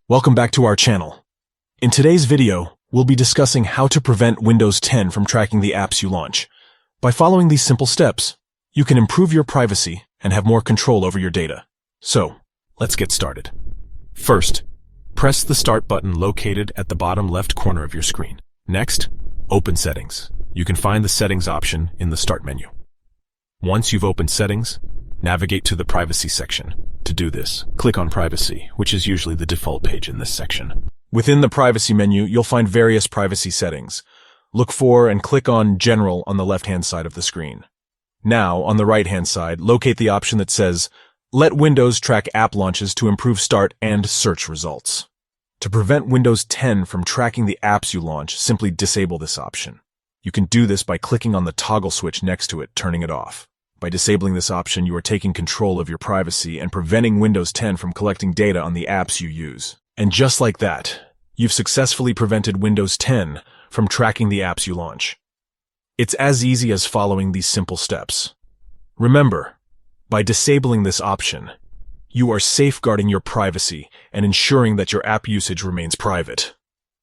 Welcome back to our channel. In today's video, we'll be discussing how to prevent Windows 10 from tracking the apps you launch. By following these simple steps, you can improve your privacy and have more control over your data. So, let's get started. First, press the Start button located at the bottom left corner of your screen. Next, open Settings. You can find the Settings option in the Start menu. Once you've opened Settings, navigate to the Privacy section. To do this, click on Privacy, which is usually the default page in this section. Within the Privacy menu, you'll find various privacy settings. Look for and click on General on the left-hand side of the screen. Now, on the right-hand side, locate the option that says, Let Windows track app launches to improve start and search results. To prevent Windows 10 from tracking the apps you launch, simply disable this option. You can do this by clicking on the toggle switch next to it, turning it off. By disabling this option, you are taking control of your privacy and preventing Windows 10 from collecting data on the apps you use. And just like that, you've successfully prevented Windows 10 from tracking the apps you launch. It's as easy as following these simple steps. Remember, by disabling this option, you are safeguarding your privacy and ensuring that your app usage remains private.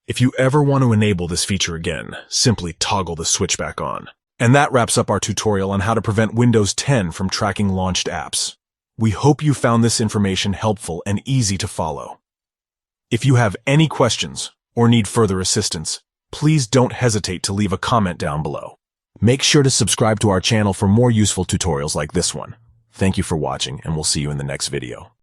If you ever want to enable this feature again, simply toggle the switch back on. And that wraps up our tutorial on how to prevent Windows 10 from tracking launched apps. We hope you found this information helpful and easy to follow. If you have any questions or need further assistance, please don't hesitate to leave a comment down below. Make sure to subscribe to our channel for more useful tutorials like this one. Thank you for watching, and we'll see you in the next video.